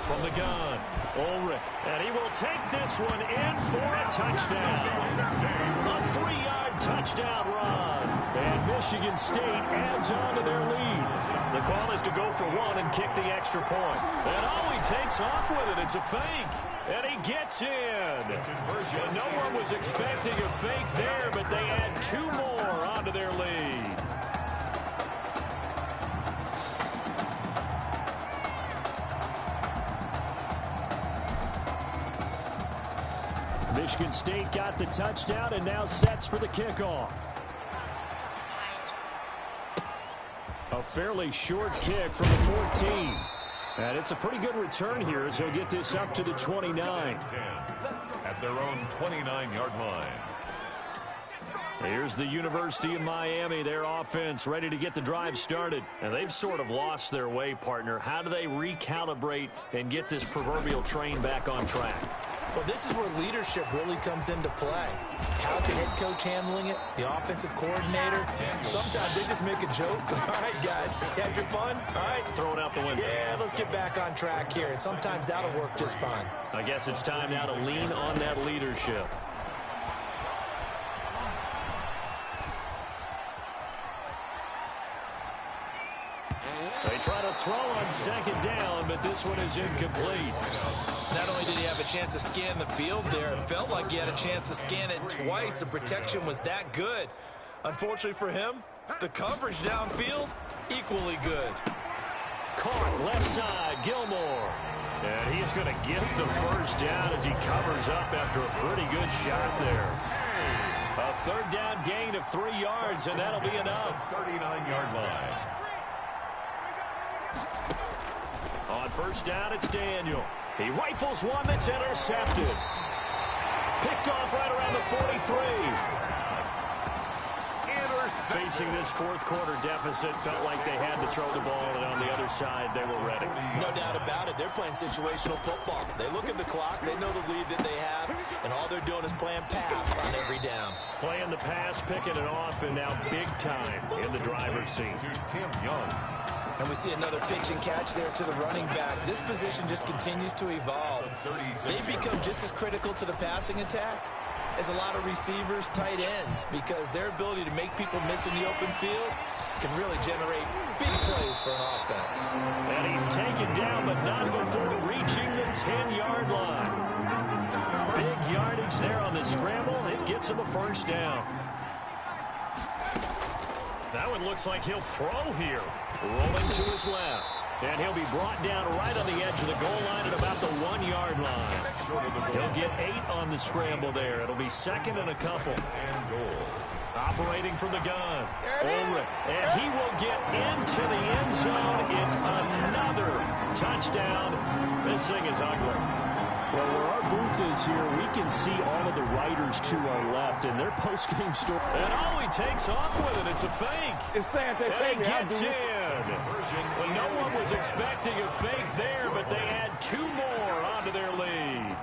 From the gun, Ulrich, and he will take this one in for a touchdown. A 3-yard touchdown run, and Michigan State adds on to their lead. The call is to go for 1 and kick the extra point. And he takes off with it. It's a fake, and he gets in. And no one was expecting a fake there, but they add 2 more onto their lead. Michigan State got the touchdown and now sets for the kickoff. A fairly short kick from the 14. And it's a pretty good return here as he'll get this up to the 29. At their own 29-yard line. Here's the University of Miami, their offense ready to get the drive started. And they've sort of lost their way, partner. How do they recalibrate and get this proverbial train back on track? Well, this is where leadership really comes into play. How's the head coach handling it? The offensive coordinator? Sometimes they just make a joke. All right, guys, you had your fun? All right. Throw it out the window. Yeah, let's get back on track here. And sometimes that'll work just fine. I guess it's time now to lean on that leadership. They try to throw on second down, but this one is incomplete. Not only did he have a chance to scan the field there, it felt like he had a chance to scan it twice. The protection was that good. Unfortunately for him, the coverage downfield, equally good. Caught left side, Gilmore. And he's going to get the first down as he covers up after a pretty good shot there. A third down gain of 3 yards, and that'll be enough. 39-yard line. On first down, it's Daniel. He rifles one that's intercepted. Picked off right around the 43. Facing this fourth quarter deficit, felt like they had to throw the ball, and on the other side, they were ready. No doubt about it. They're playing situational football. They look at the clock, they know the lead that they have, and all they're doing is playing pass on every down. Playing the pass, picking it off, and now big time in the driver's seat. To Tim Young. And we see another pitch and catch there to the running back. This position just continues to evolve. They become just as critical to the passing attack as a lot of receivers, tight ends, because their ability to make people miss in the open field can really generate big plays for an offense. And he's taken down, but not before reaching the 10-yard line. Big yardage there on the scramble. It gets him a first down. That one looks like he'll throw here. Rolling to his left. And he'll be brought down right on the edge of the goal line at about the 1-yard line. He'll get 8 on the scramble there. It'll be second and a couple. And goal. Operating from the gun, Ulrich. And he will get into the end zone. It's another touchdown. This thing is ugly. Well, where our booth is here, we can see all of the writers to our left in their post-game story. And he takes off with it. It's a fake. It's saying they And he gets in. Well, no one was expecting a fake there, but they add 2 more onto their lead.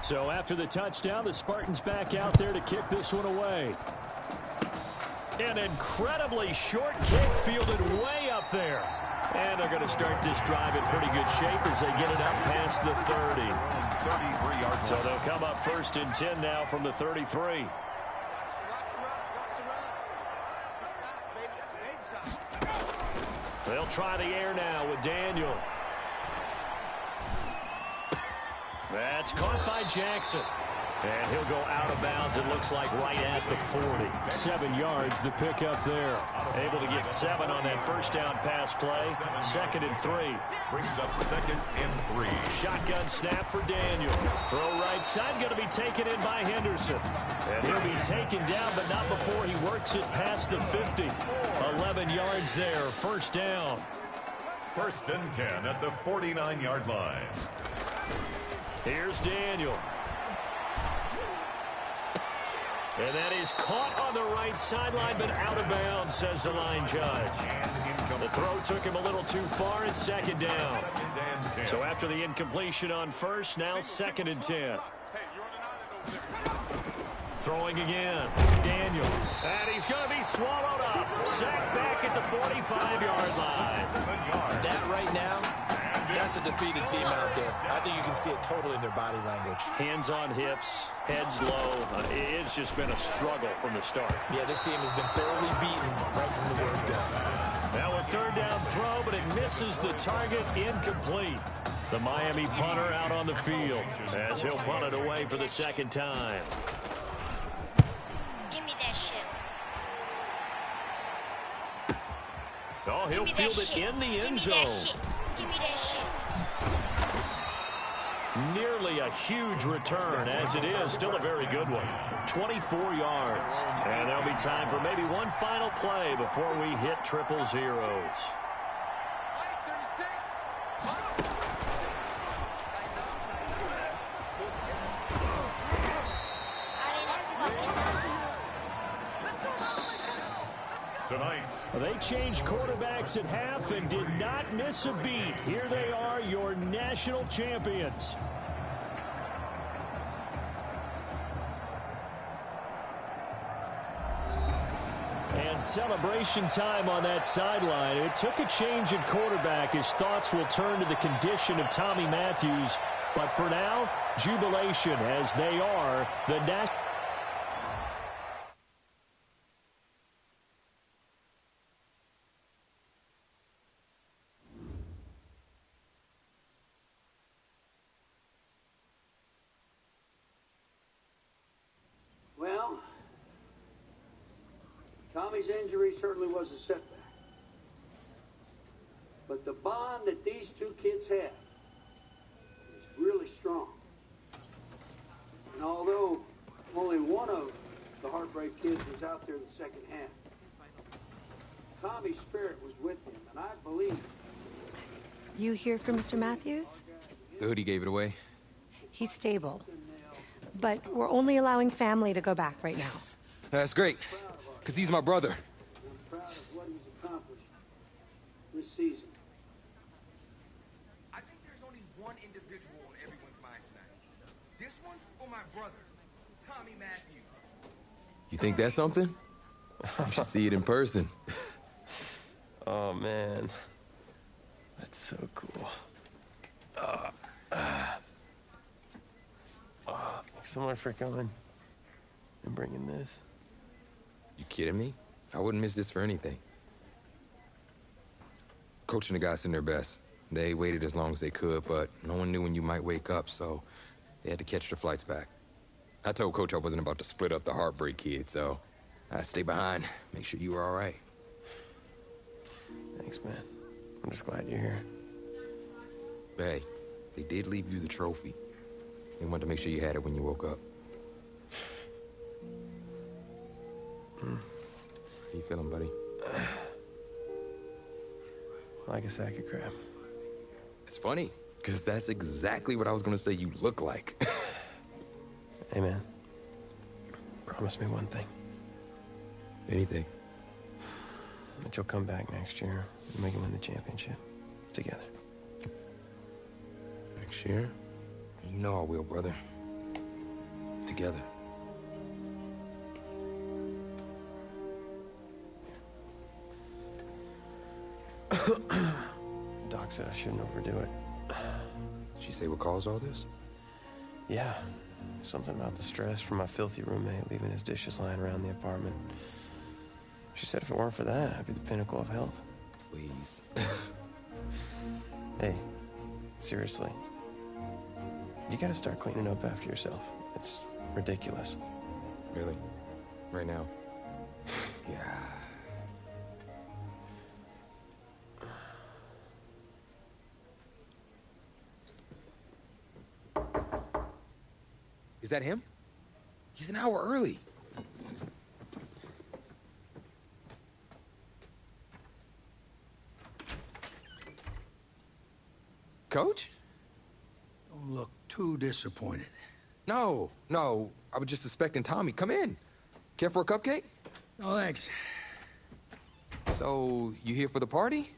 So after the touchdown, the Spartans back out there to kick this one away. An incredibly short kick fielded way up there. And they're going to start this drive in pretty good shape as they get it up past the 30. 33-yard. So they'll come up first and 10 now from the 33. They'll try the air now with Daniel. That's caught by Jackson. And he'll go out of bounds, it looks like, right at the 40. 7 yards, the pickup there. Able to get 7 on that first down pass play. 2nd and 3. Brings up 2nd and 3. Shotgun snap for Daniel. Throw right side, going to be taken in by Henderson. And he'll be taken down, but not before he works it past the 50. 11 yards there, first down. 1st and 10 at the 49-yard line. Here's Daniel. And that is caught on the right sideline, but out of bounds, says the line judge. The throw took him a little too far. It's 2nd down. So after the incompletion on first, now 2nd and 10. Throwing again. Daniel. And he's going to be swallowed up. Sacked back at the 45-yard line. That right now, that's a defeated team out there. I think you can see it totally in their body language. Hands on hips, heads low. It's just been a struggle from the start. Yeah, this team has been thoroughly beaten right from the word go. Now a 3rd down throw, but it misses the target, incomplete. The Miami punter out on the field as he'll punt it away for the 2nd time. Give me that shit. Oh, he'll field it in the end zone. Give me that shit. Nearly a huge return, as it is. Still a very good one. 24 yards. And there'll be time for maybe one final play before we hit triple zeros. They changed quarterbacks at half and did not miss a beat. Here they are, your national champions. And celebration time on that sideline. It took a change in quarterback. His thoughts will turn to the condition of Tommy Matthews. But for now, jubilation as they are the national. Well, Tommy's injury certainly was a setback. But the bond that these two kids have is really strong. And although only one of the Heartbreak Kids was out there the second half, Tommy's spirit was with him, and I believe... You hear from Mr. Matthews? The hoodie gave it away. He's stable. But we're only allowing family to go back right now. That's great, because he's my brother. I'm proud of what he's accomplished this season. I think there's only one individual on everyone's mind tonight. This one's for my brother, Tommy Matthews. You think that's something? You should see it in person. Oh, man. That's so cool. Thanks so much for coming and bringing this. You kidding me? I wouldn't miss this for anything. Coach and the guys in their best. They waited as long as they could, but no one knew when you might wake up, so they had to catch the flights back. I told Coach I wasn't about to split up the Heartbreak Kid, so I stayed behind, make sure you were all right. Thanks, man. I'm just glad you're here. Hey, they did leave you the trophy. They wanted to make sure you had it when you woke up. How you feeling, buddy? Like a sack of crap. It's funny, because that's exactly what I was going to say you look like. Hey, man. Promise me one thing. Anything. That you'll come back next year and we can win the championship. Together. Next year? You know I will, brother. Together. Doc said I shouldn't overdo it. She say what caused all this? Yeah. Something about the stress from my filthy roommate leaving his dishes lying around the apartment. She said if it weren't for that, I'd be the pinnacle of health. please. Hey, seriously. You gotta start cleaning up after yourself. It's ridiculous. Really? Right now? Yeah. Is that him? He's an hour early. Coach? Don't look too disappointed. No. I was just suspecting Tommy. Come in. Care for a cupcake? No, thanks. So, you here for the party?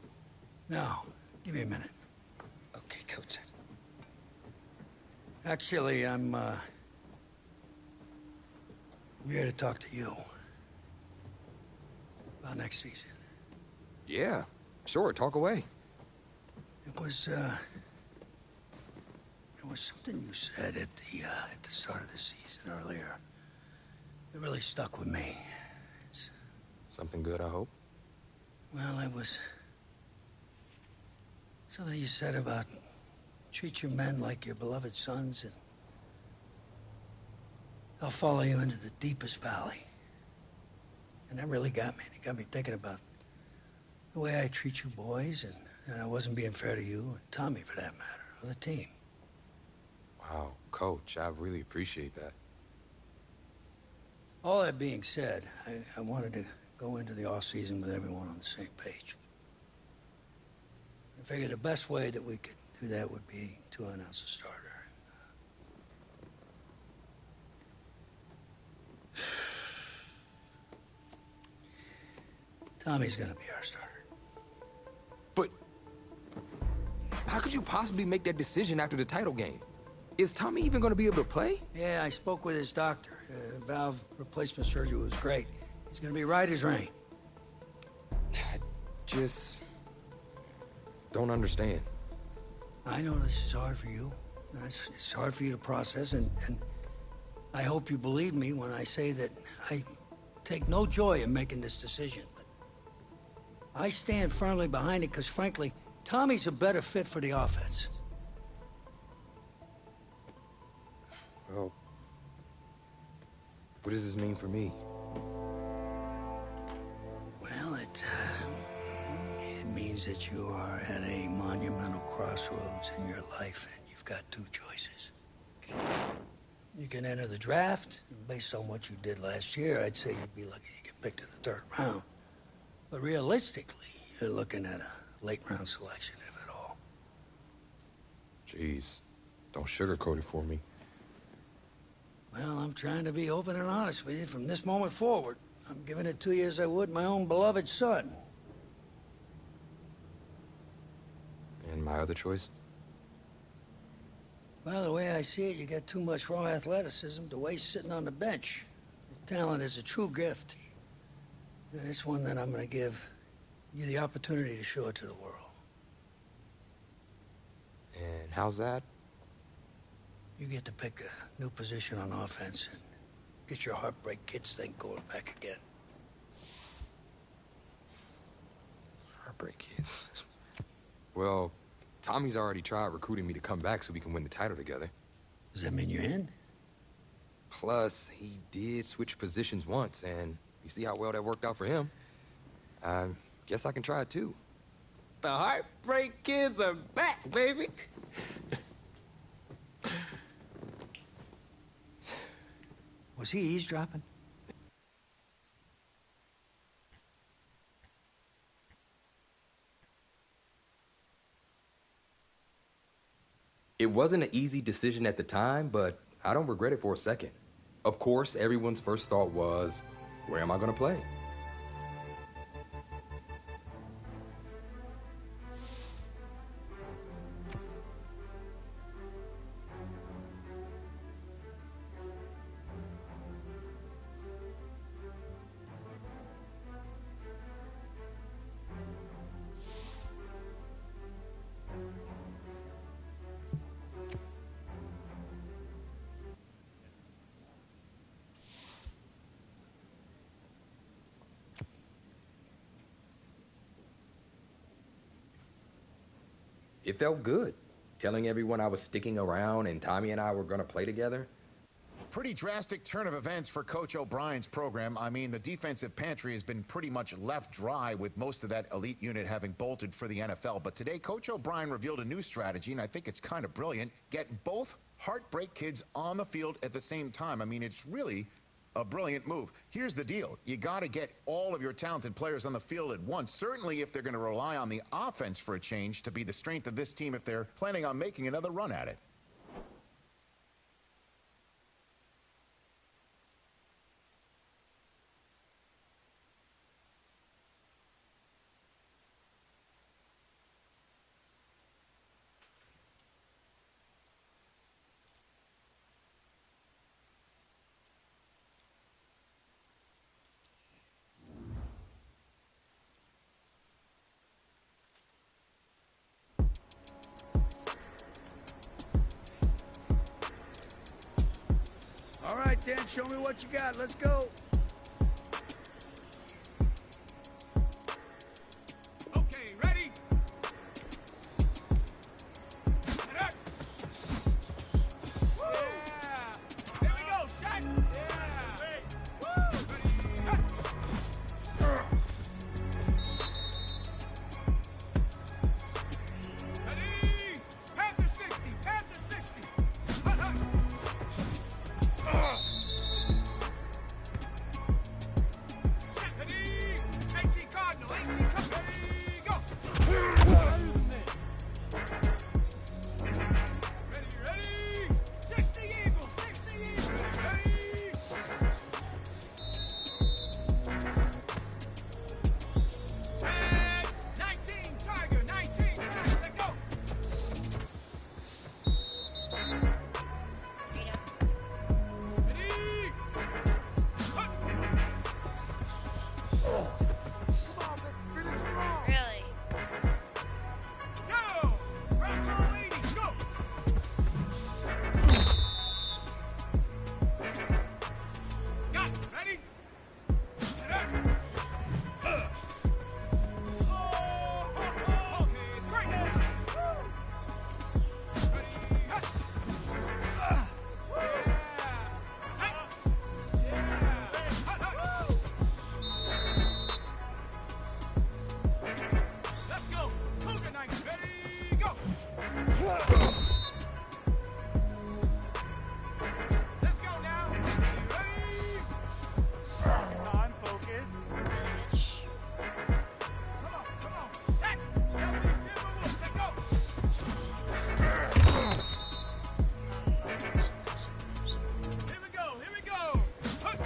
No. Give me a minute. Okay, Coach. Actually, I'm here to talk to you. About next season. Yeah, sure. Talk away. It was something you said at the start of the season earlier. It really stuck with me. It's... Something good, I hope? Well, it was... something you said about treat your men like your beloved sons, and they'll follow you into the deepest valley. And that really got me. It got me thinking about the way I treat you boys, and I wasn't being fair to you, and Tommy for that matter, or the team. Wow, Coach, I really appreciate that. All that being said, I wanted to go into the off-season with everyone on the same page. I figured the best way that we could do that would be to announce a starter. Tommy's gonna be our starter. But how could you possibly make that decision after the title game? Is Tommy even gonna be able to play? Yeah, I spoke with his doctor. Valve replacement surgery was great. He's gonna be right as rain. I just don't understand. I know this is hard for you. It's hard for you to process, and I hope you believe me when I say that I take no joy in making this decision. But I stand firmly behind it because, frankly, Tommy's a better fit for the offense. Well, what does this mean for me? Well, it means that you are at a monumental crossroads in your life, and you've got two choices. You can enter the draft, and based on what you did last year, I'd say you'd be lucky to get picked in the third round. But realistically, you're looking at a late-round selection, if at all. Jeez, don't sugarcoat it for me. Well, I'm trying to be open and honest with you from this moment forward. I'm giving it to you as I would my own beloved son. And my other choice? Well, the way I see it, you got too much raw athleticism to waste sitting on the bench. Your talent is a true gift. And it's one that I'm going to give you the opportunity to show it to the world. And how's that? You get to pick a new position on offense and get your Heartbreak Kids thing going back again. Heartbreak Kids. Well, Tommy's already tried recruiting me to come back so we can win the title together. Does that mean you're in? Plus, he did switch positions once, and you see how well that worked out for him. I guess I can try it too. The Heartbreak Kids are back, baby! Was he eavesdropping? It wasn't an easy decision at the time, but I don't regret it for a second. Of course, everyone's first thought was, where am I going to play? It felt good. Telling everyone I was sticking around and Tommy and I were going to play together. Pretty drastic turn of events for Coach O'Brien's program. I mean, the defensive pantry has been pretty much left dry with most of that elite unit having bolted for the NFL. But today, Coach O'Brien revealed a new strategy, and I think it's kind of brilliant. Get both Heartbreak Kids on the field at the same time. I mean, it's really a brilliant move. Here's the deal. You got to get all of your talented players on the field at once, certainly if they're going to rely on the offense for a change to be the strength of this team if they're planning on making another run at it. All right, Dan, show me what you got. Let's go. Okay, ready? Get up. Yeah. Here we go, Shaq. Yeah. Woo. Ready? Yes. Ready? Panther 60. Panther 60. Hut, hut. Ready? 18 Cardinal. 18 Cardinal. Ready? Go. Ready, ready. 60 Eagles. 60 Eagles. Ready? Set. 19 Tiger. 19 Tiger. Let go. Ready? Hut. Really? Go! Rock 80, go! Got it. Ready? Set up. Okay, great. Ready? Hut. Yeah. Set. Yeah. Hut, hut. Let's go. Cougar Knights. Ready? Go. Let's go now. Ready? Time, focus. Come on, come on. Set. Shelby Timberwolves. Let's go. Here we go. Here we go. Hut.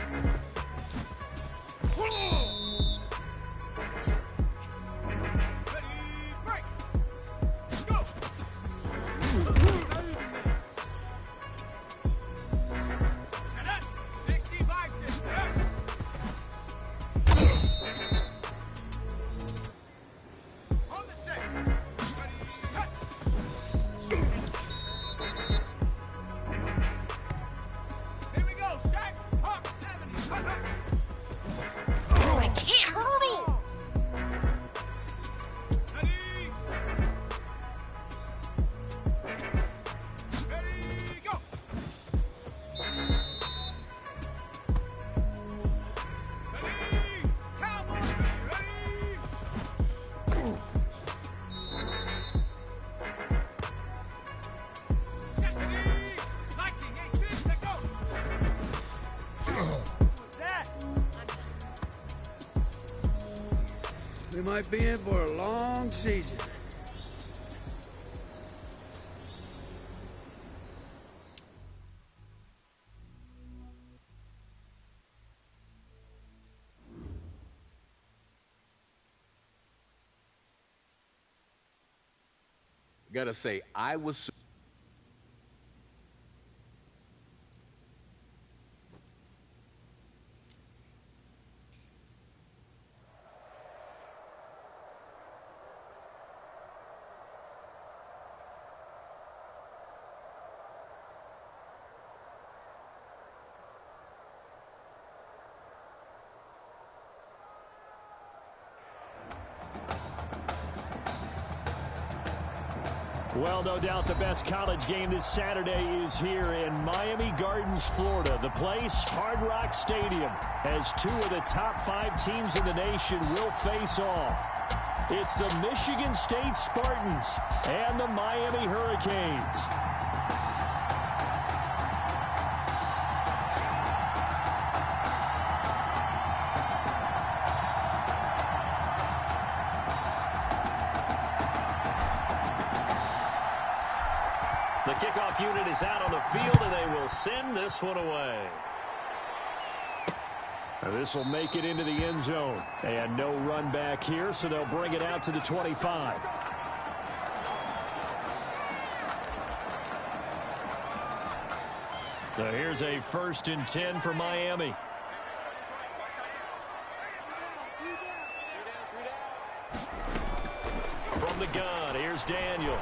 Ready, break. Go. Set up. 60 bicep. On the set. Ready, hut. Here we go, Shaq. Hawk 70. Hut, hut. I can't hurdle! Ready? Ready, go! Ready? Cowboy, ready? Set, ready? Lightning, 18, let go! What's that? We might be in for a long season. Gotta say, I was... Well, no doubt the best college game this Saturday is here in Miami Gardens, Florida. The place, Hard Rock Stadium, as two of the top 5 teams in the nation will face off. It's the Michigan State Spartans and the Miami Hurricanes. The kickoff unit is out on the field, and they will send this one away. This will make it into the end zone. And no run back here, so they'll bring it out to the 25. So here's a 1st and 10 for Miami. From the gun, here's Daniel.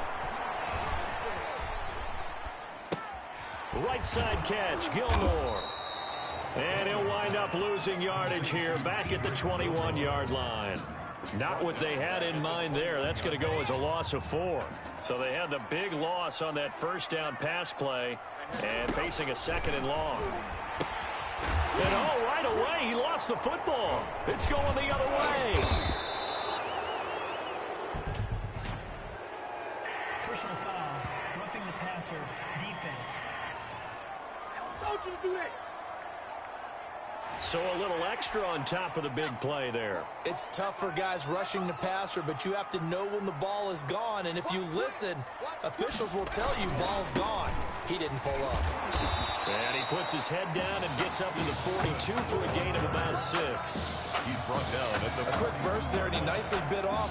Right side catch, Gilmore. And he'll wind up losing yardage here back at the 21-yard line. Not what they had in mind there. That's going to go as a loss of 4. So they had the big loss on that first down pass play and facing a 2nd and long. And right away, he lost the football. It's going the other way. Personal foul, roughing the passer, defense. Don't you do that. So a little extra on top of the big play there. It's tough for guys rushing the passer, but you have to know when the ball is gone. And if you listen, officials will tell you ball's gone. He didn't pull up. And he puts his head down and gets up to the 42 for a gain of about 6. He's brought down at the A quick burst there, and he nicely bit off